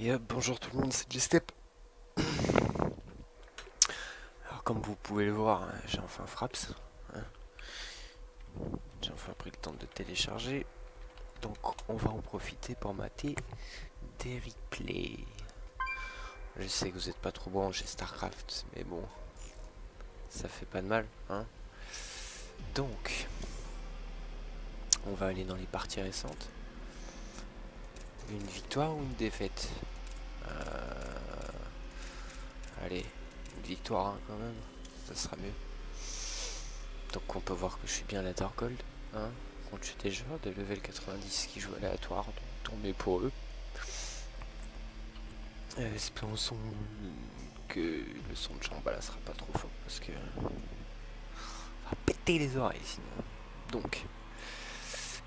Et hop, bonjour tout le monde, c'est J-Step. Alors comme vous pouvez le voir, hein, j'ai enfin Fraps. Hein. J'ai enfin pris le temps de télécharger. Donc on va en profiter pour mater des replays. Je sais que vous n'êtes pas trop bon chez StarCraft, mais bon, ça fait pas de mal. Hein. Donc, on va aller dans les parties récentes. Une victoire ou une défaite? Allez, une victoire hein, quand même, ça sera mieux. Donc on peut voir que je suis bien la Dark Gold, hein, contre des joueurs de level 90 qui jouent aléatoire, donc tant mieux pour eux. Espérons que le son de Shambhala sera pas trop fort parce que va péter les oreilles sinon. Donc,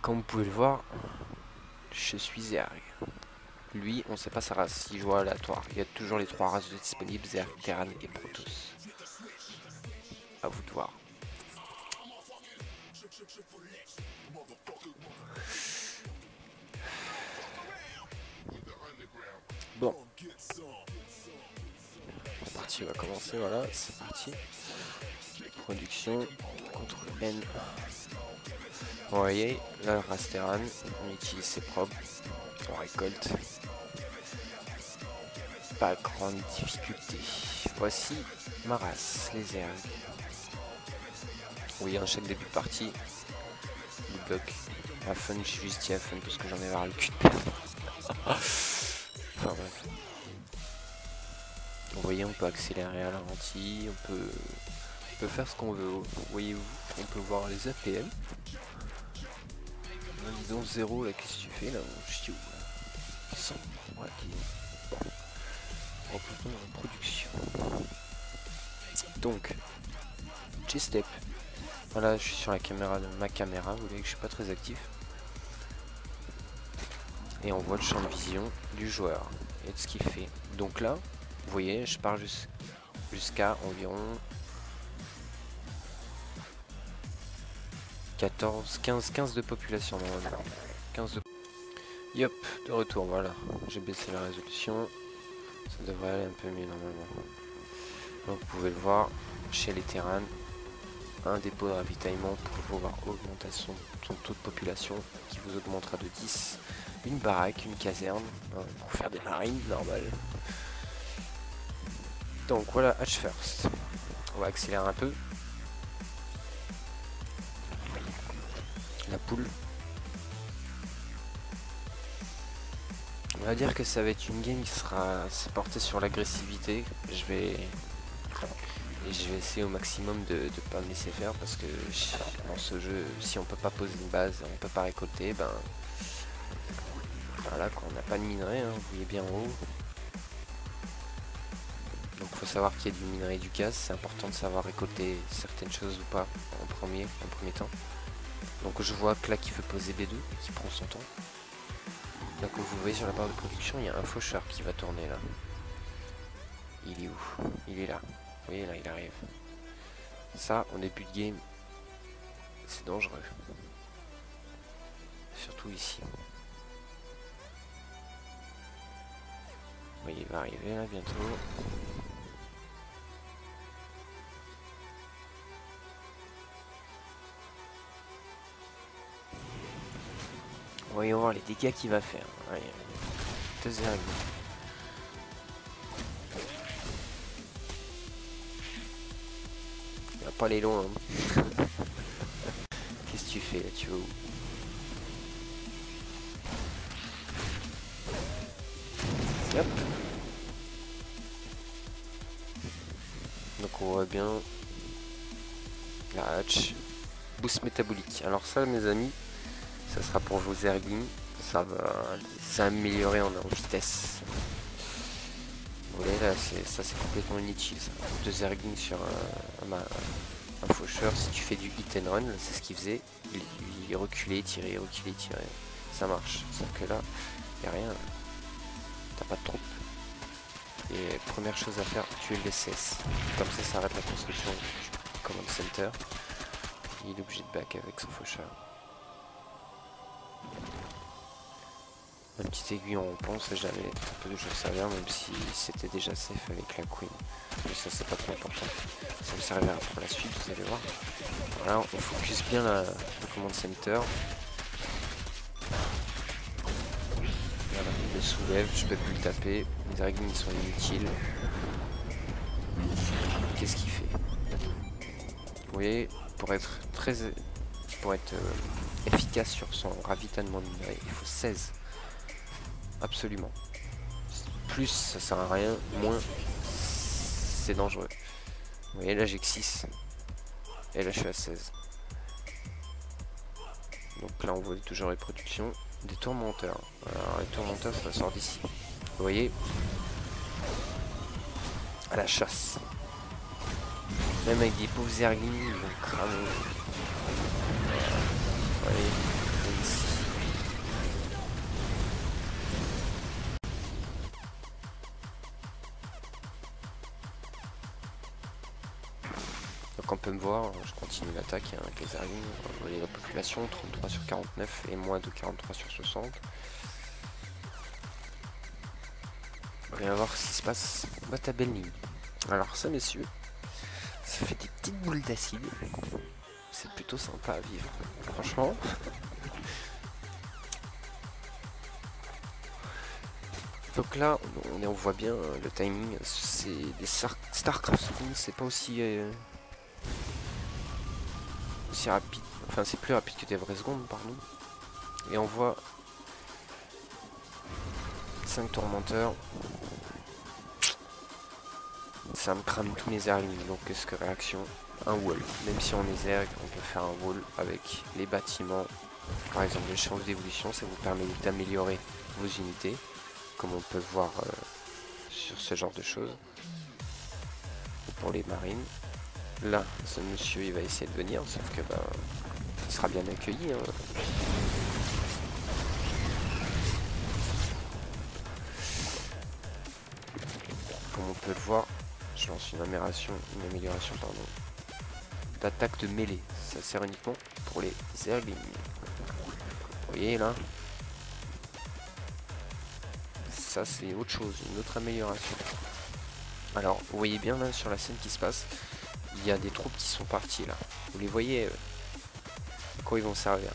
comme vous pouvez le voir, je suis Zerg. Lui, on sait pas sa race, il joue aléatoire. Il y a toujours les trois races disponibles, Zerg, Terran et Protoss. À vous de voir. Bon, la partie va commencer, voilà, c'est parti. Production, contrôle N. Vous voyez, là le Rasteran, on utilise ses probes, on récolte. Pas grande difficulté. Voici ma race, les Zerg. Oui, un chaque début de partie, le bloc. À fun, je suis juste dit à fun parce que j'en ai marre le cul de perdre. Enfin bref. Vous voyez, on peut accélérer à la ralenti, on peut faire ce qu'on veut. Voyez-vous, on peut voir les APM. Disons 0, là, qu'est-ce que tu fais là? Je suis où là 100. Ouais, bon. On peut prendre en production. Donc, J-Step. Voilà, je suis sur la caméra de ma caméra, vous voyez que je suis pas très actif. Et on voit le champ de vision du joueur et de ce qu'il fait. Donc là, vous voyez, je pars jusqu'à environ 14, 15 de population normalement. 15 de... Yop, de retour, voilà. J'ai baissé la résolution. Ça devrait aller un peu mieux normalement. Donc vous pouvez le voir, chez les Terran, un dépôt de ravitaillement pour pouvoir augmenter son taux de population qui vous augmentera de 10. Une baraque, une caserne, hein, pour faire des marines, normal. Donc voilà, Hatch First. On va accélérer un peu. La poule. On va dire que ça va être une game qui sera portée sur l'agressivité. Je vais essayer au maximum de ne pas me laisser faire parce que dans ce jeu, si on peut pas poser une base, on peut pas récolter, ben voilà quoi, on n'a pas de minerai, hein, vous voyez bien en haut. Donc il faut savoir qu'il y a du minerai et du gaz, c'est important de savoir récolter certaines choses ou pas en premier temps. Donc je vois que là qui veut poser B2 et qui prend son temps. Là comme vous voyez sur la barre de production, il y a un faucheur qui va tourner là. Il est où? Il est là. Vous voyez là, il arrive. Ça, en début de game, c'est dangereux. Surtout ici. Vous voyez, il va arriver là bientôt. Voyons voir les dégâts qu'il va faire. Allez, 2 araignées. Il va pas aller loin. Hein. Qu'est-ce que tu fais là? Tu vas où? Hop. Donc on voit bien la hatch. Boost métabolique. Alors ça mes amis, ça sera pour vos ergings. Ça va les améliorer en vitesse. Vous voyez là, ça c'est complètement inutile. Ça. 2 ergings sur un faucheur. Si tu fais du hit and run, c'est ce qu'il faisait. Il reculait, tirait, reculait, tirait. Ça marche. Sauf que là, il n'y a rien. T'as pas de troupe. Et première chose à faire, tuer le SS. Comme ça arrête la construction du command center. Il est obligé de back avec son faucheur. Un petit aiguille en pont, c'est jamais un peu de choses servir, même si c'était déjà safe avec la queen. Mais ça c'est pas trop important. Ça me servira pour la suite, vous allez voir. Voilà, on focus bien le command center. Voilà, il le soulève, je peux plus le taper. Les Zerglings ils sont inutiles. Qu'est-ce qu'il fait? Vous voyez, pour être efficace sur son ravitaillement de minerai, il faut 16. Absolument. Plus ça sert à rien, moins c'est dangereux. Vous voyez là j'ai que 6. Et là je suis à 16. Donc là on voit toujours les productions des tourmenteurs. Alors les tourmenteurs ça sort d'ici. Vous voyez, à la chasse. Même avec des pauvres Zerglings, ils vont cramer. Vous voyez, ici. Donc on peut me voir, je continue l'attaque hein, avec les Zerglings. Vous voyez la population, 33 sur 49 et moins de 43 sur 60. On va voir ce qui se passe dans ta belle ligne. Alors ça messieurs, ça fait des petites boules d'acide. C'est plutôt sympa à vivre, franchement. Donc là, on voit bien le timing. C'est des Starcraft Queen, c'est pas aussi rapide. Enfin, c'est plus rapide que des vraies secondes, pardon. Et on voit 5 tourmenteurs. Ça me crame tous mes Zerglings. Donc, qu'est-ce que réaction? Un wall. Même si on est Zerg, on peut faire un wall avec les bâtiments. Par exemple, les chances d'évolution, ça vous permet d'améliorer vos unités, comme on peut voir sur ce genre de choses. Pour les marines. Là, ce monsieur, il va essayer de venir, sauf que bah, il sera bien accueilli. Hein. Comme on peut le voir, je lance une amélioration d'attaque de mêlée. Ça sert uniquement pour les Zerglings. Vous voyez là, ça c'est autre chose, une autre amélioration. Alors, vous voyez bien là sur la scène qui se passe, il y a des troupes qui sont parties là. Vous les voyez, à quoi ils vont servir?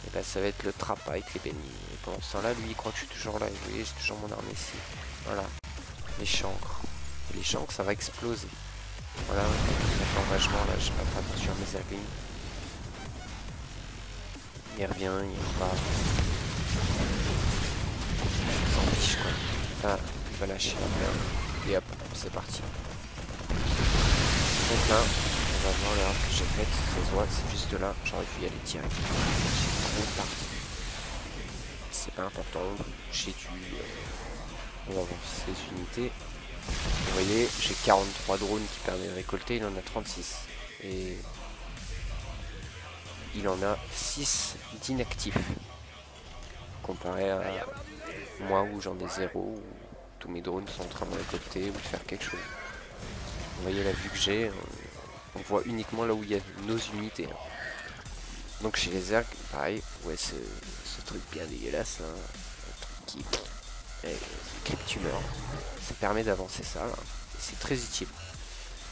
Et là, ça va être le trap avec les bénis. Et pendant ce temps-là, lui, il croit que je suis toujours là. Et vous voyez, j'ai toujours mon armée ici. Voilà, les chancres. Et les chancres, ça va exploser. Voilà, l'engagement là, je vais pas attention à mes Zerglings. Il revient, il repart. Il s'en fiche quoi. Là, il va lâcher la merde. Et hop, c'est parti. Donc là, on va voir l'erreur que j'ai faite. Ça se voit, c'est juste là. J'aurais dû y aller direct. J'ai trop tardé. C'est pas important. J'ai dû. On va voir ces unités. Vous voyez, j'ai 43 drones qui permettent de récolter. Il en a 36. Et il en a 6 d'inactifs. Comparé à moi où j'en ai 0. Où tous mes drones sont en train de récolter ou de faire quelque chose. Vous voyez la vue que j'ai, on voit uniquement là où il y a nos unités. Donc chez les Zerg, pareil, ouais, ce truc bien dégueulasse, là, un truc qui clip-tumeur. Ça permet d'avancer ça, c'est très utile.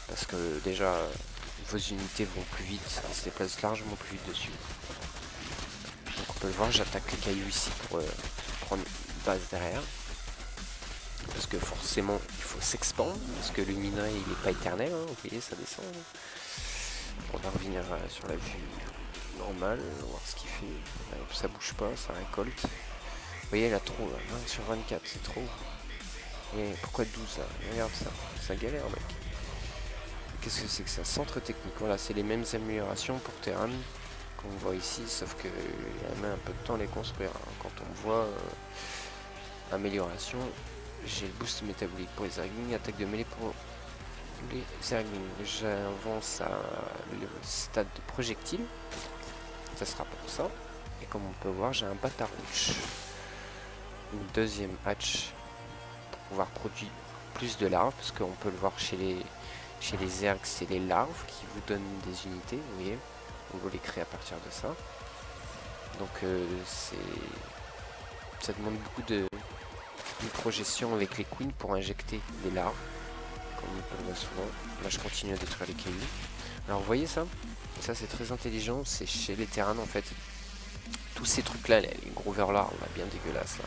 Parce que déjà, vos unités vont plus vite, elles se déplacent largement plus vite dessus. Donc on peut le voir, j'attaque les cailloux ici pour prendre une base derrière. Parce que forcément il faut s'expandre, parce que le minerai il n'est pas éternel, hein, vous voyez ça descend. On va revenir sur la vue normale, on va voir ce qu'il fait. Ça bouge pas, ça récolte. Vous voyez là trop, là, 20 sur 24, c'est trop. Et pourquoi 12 là? Regarde ça, ça galère mec. Qu'est-ce que c'est que ça? Centre technique, voilà, c'est les mêmes améliorations pour Terran qu'on voit ici, sauf que il y a un peu de temps à les construire. Hein. Quand on voit amélioration, j'ai le boost métabolique pour les Zerglings, attaque de mêlée pour les Zerglings. J'avance à le stade de projectile, ça sera pour ça. Et comme on peut voir, j'ai un Batarouche, une deuxième hatch pour pouvoir produire plus de larves, parce qu'on peut le voir chez les Zergs, c'est les larves qui vous donnent des unités, vous voyez, on va les créer à partir de ça. Donc c'est Ça demande beaucoup de projection avec les queens pour injecter des larves, comme on peut le voir souvent. Là je continue à détruire les cailloux. Alors vous voyez ça? Ça c'est très intelligent, c'est chez les terrains en fait. Tous ces trucs là, les gros verlards là, bien dégueulasses là,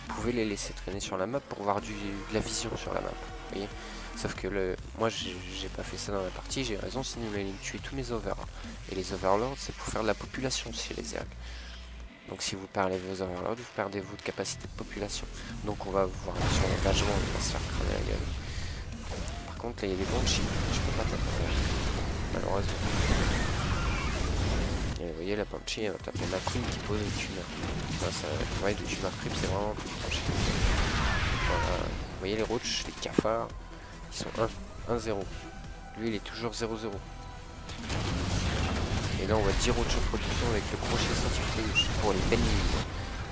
vous pouvez les laisser traîner sur la map pour voir de la vision sur la map. Vous voyez? Sauf que moi j'ai pas fait ça dans la partie, j'ai raison, sinon il allait me tuer tous mes overlords. Et les overlords c'est pour faire de la population chez les ergs. Donc si vous perdez vos overlords, vous perdez votre capacité de population. Donc on va voir sur l'engagement, il va se faire cramer la gueule. Par contre là il y a des banshees, je peux pas taper, malheureusement. Et vous voyez la banshee elle va taper ma queen qui pose des tumeurs. Enfin, ça, ouais, des tumeurs creep c'est vraiment plus tranché. Voilà. Vous voyez les roaches, les cafards, ils sont 1-0. Lui il est toujours 0-0. Et là on va 10 roaches en production avec le crochet scientifique pour les peines minimes.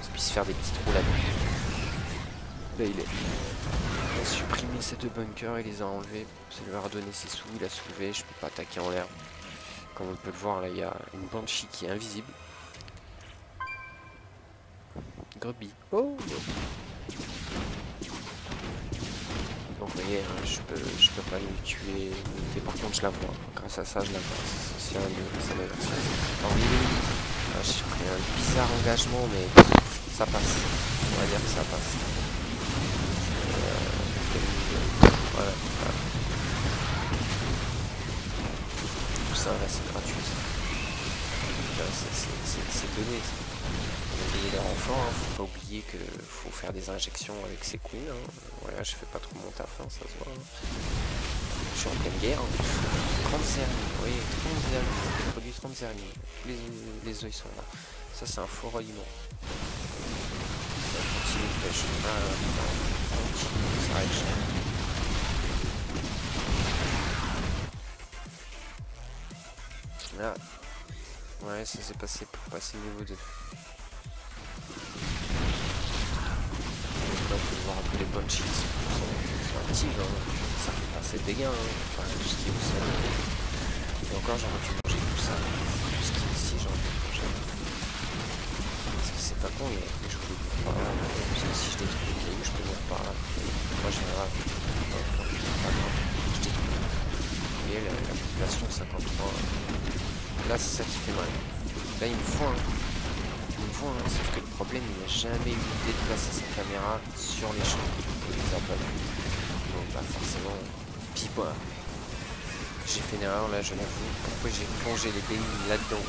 Ça puisse faire des petits trous là-dedans. Là il a supprimé ces 2 bunkers, il les a enlevés. Ça lui a redonné ses sous, il a soulevé, je peux pas attaquer en l'air. Comme on peut le voir là il y a une banshee qui est invisible. Grubby. Oh. Donc vous voyez, hein, je peux pas le tuer, mais par contre je la vois. Grâce à ça je la vois. C'est un de sa version. Alors j'ai pris un bizarre engagement mais ça passe. On va dire que ça passe. Voilà. Tout ça là c'est gratuit. C'est donné. Il est enfant, hein. Faut pas oublier qu'il faut faire des injections avec ses queens. Hein. Voilà, je fais pas trop mon taf, hein, ça se voit. Hein. Je suis en pleine guerre. Hein. 30 zermines, oui, 30 zermines. J'ai produit 30 zermines. Les œufs sont là. Ça c'est un faux ralliement. Ça continue de pêche. Ça s'arrête jamais. Là. Ouais, ça s'est passé pour passer niveau 2. On peut voir un peu les banshees sont actives, hein. Ça fait passer des dégâts, hein. Enfin, tout ce qui est au sol. Et encore j'aurais dû manger tout ça. Tout ce qui est ici j'aurais dû manger. Parce que c'est pas con, il y a que je voulais venir par là. Parce que si je détruis les cailloux, je peux venir par là. Moi j'ai un je détruis. Vous voyez la population 53. Là c'est ça qui fait mal. Là il me faut un. Hein, sauf que le problème il n'a jamais eu l'idée de placer sa caméra sur les champs. Il les a pas vu. Donc bah forcément. Puis bah, j'ai fait une erreur là, je l'avoue. Pourquoi j'ai plongé les bénis là-dedans?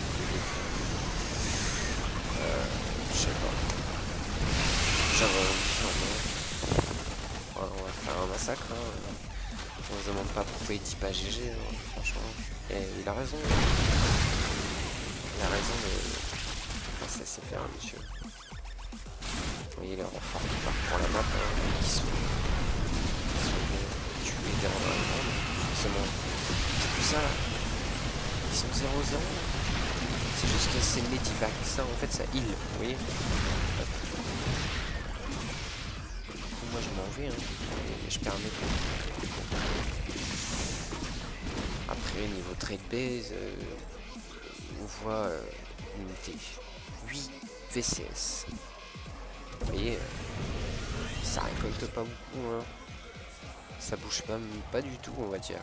Je sais pas. On va faire un massacre. Hein. On se demande pas pourquoi il dit pas GG, hein, franchement. Et il a raison. Il a raison de. Ça c'est faire un monsieur. Vous voyez les renforts qui partent pour la map, hein, qui sont tués derrière la bande. Forcément, c'est plus ça. Ils sont 0-0. C'est juste que c'est Medivac. Ça en fait ça heal, vous voyez. Moi je m'en vais, hein, et je permets que. Après niveau trade base, on voit unité. 8 VCS. Vous voyez, ça récolte pas beaucoup, hein. Ça bouge pas du tout, on va dire.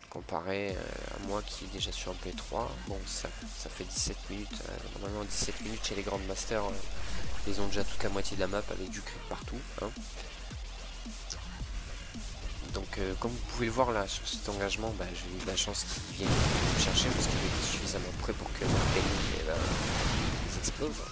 Comparé à moi qui est déjà sur un P3, bon, ça fait 17 minutes. Normalement, 17 minutes chez les Grand Masters, ils ont déjà tout qu'à moitié de la map avec du creep partout. Hein. Donc, comme vous pouvez le voir là sur cet engagement, bah, j'ai eu de la chance qu'ils viennent me chercher parce qu'il était suffisamment prêt pour que ma peine explose.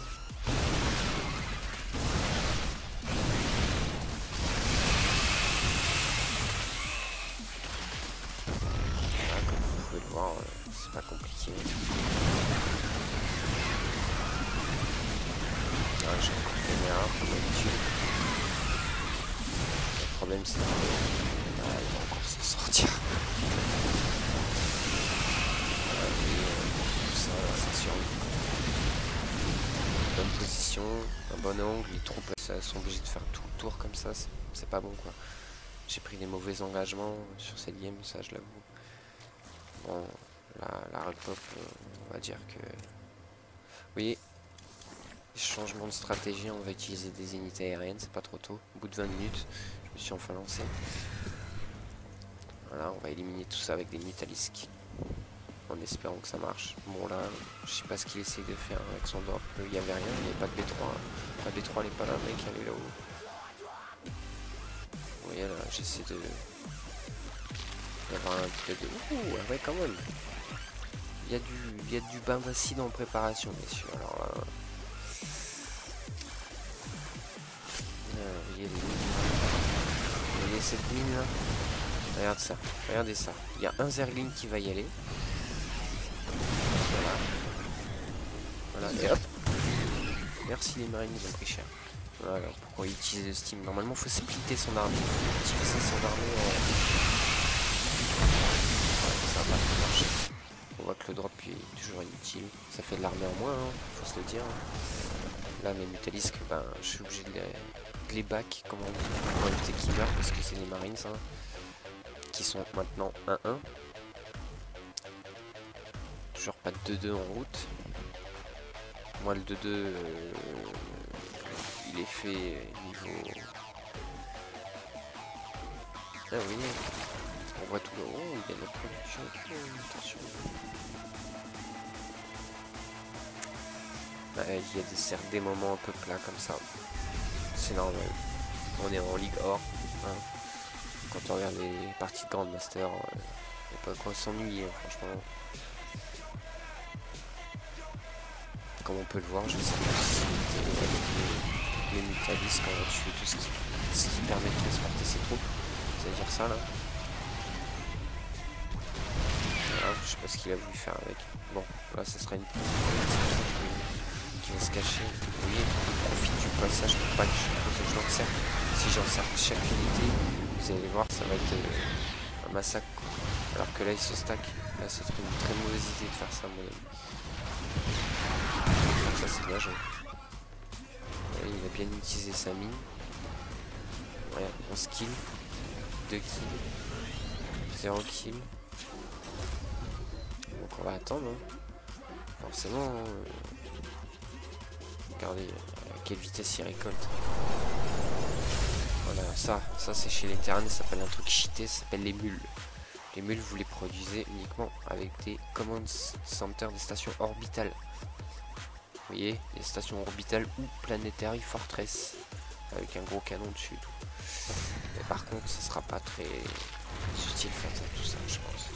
Voilà, comme vous pouvez le voir, c'est pas compliqué. Ah, j'ai encore fait une erreur comme d'habitude. Le problème c'est que il va encore s'en sortir. Ça survit. Bonne position, un bon angle, les troupes sont obligées de faire tout le tour comme ça, c'est pas bon quoi. J'ai pris des mauvais engagements sur cette game, ça je l'avoue. Bon, la red pop, on va dire que... Vous voyez, Changement de stratégie, on va utiliser des unités aériennes, c'est pas trop tôt. Au bout de 20 minutes, je me suis enfin lancé. Voilà, on va éliminer tout ça avec des Mutalisques. En espérant que ça marche. Bon là, je sais pas ce qu'il essaie de faire avec son drop. Il n'y avait rien, il n'y avait pas de B3. La B3 elle est pas là, mec, elle est là-haut. Vous voyez là, j'essaie de... d'avoir un peu de... Ouh, ouais quand même. Il y a du bain d'acide en préparation, messieurs. Alors là... vous voyez cette mine là? Regarde ça, regardez ça. Il y a un Zergling qui va y aller. Voilà. Voilà, et hop. Merci les marines, ils ont pris cher. Voilà, pourquoi utiliser le steam? Normalement, il faut splitter son armée. Utiliser son armée en... Ouais, ça va pas trop marcher. On voit que le drop est toujours inutile. Ça fait de l'armée en moins, hein, faut se le dire. Là, mes Mutalisques, ben, je suis obligé de les back, comment on dit, pour éviter qu'ils meurent, parce que c'est les marines, hein, qui sont maintenant 1-1. Toujours pas de 2-2 en route. Moi, le 2-2, il est fait niveau... Ah oui, on voit tout le haut, il y a la production. Attention. Il y a des moments un peu plats comme ça. C'est normal. On est en Ligue Or. Hein. Quand on regarde les parties de Grandmaster, il n'y a pas quoi s'ennuyer, hein, franchement. Comme on peut le voir, je sais pas si les Mutalisques quand on va tuer tout ce qui permet de transporter ses troupes. C'est-à-dire ça là. Voilà, je sais pas ce qu'il a voulu faire avec. Bon, là ça sera une qui va se cacher. Vous voyez, il profite du passage pour pas que je l'encercle. Si j'encercle chaque unité, vous allez voir, ça va être un massacre. Quoi. Alors que là il se stack. Là c'est une très mauvaise idée de faire ça, mon ami. Ça c'est bien joué. Ouais, il a bien utilisé sa mine. Ouais, 11 kills. 2 kills. 0 kills. Donc on va attendre. Hein. Forcément. Regardez à quelle vitesse il récolte. Voilà, ça c'est chez les terrains, ça s'appelle un truc cheaté, ça s'appelle les mules. Les mules, vous les produisez uniquement avec des command centers, des stations orbitales. Vous voyez, des stations orbitales ou planétaires fortress avec un gros canon dessus. Mais par contre, ça sera pas très utile faire ça, tout ça, je pense.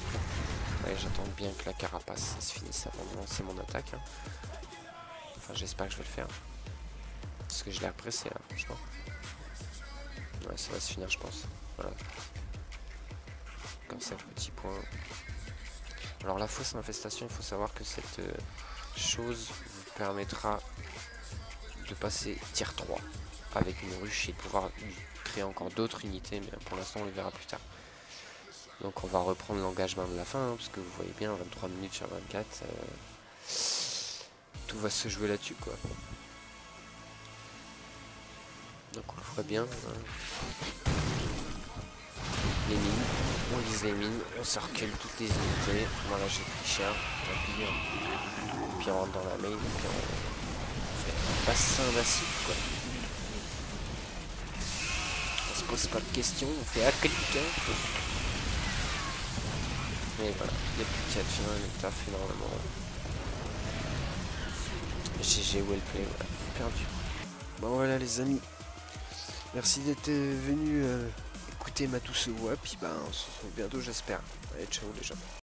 Ouais, j'attends bien que la carapace se finisse avant de lancer mon attaque. Hein. Enfin, j'espère que je vais le faire. Parce que je l'ai apprécié là, franchement. Ouais, ça va se finir, je pense. Voilà. Comme ça, le petit point. Alors, la fausse infestation, il faut savoir que cette chose vous permettra de passer tier 3 avec une ruche et de pouvoir créer encore d'autres unités, mais pour l'instant on les verra plus tard. Donc on va reprendre l'engagement de la fin, hein, parce que vous voyez bien, 23 minutes sur 24, tout va se jouer là-dessus, quoi. Donc on le voit bien. Hein. Les mines, on lise les mines, on circule toutes les unités. Voilà, j'ai pris cher, puis on rentre dans la main, puis on fait un bassin d'acide, quoi. On se pose pas de questions, on fait à clic. Et voilà, il n'y a plus qu'à finir le taf énormément. GG Wellplay, voilà, perdu. Bon voilà les amis, merci d'être venus écouter ma douce voix, puis ben on se retrouve bientôt j'espère. Allez ciao les gens.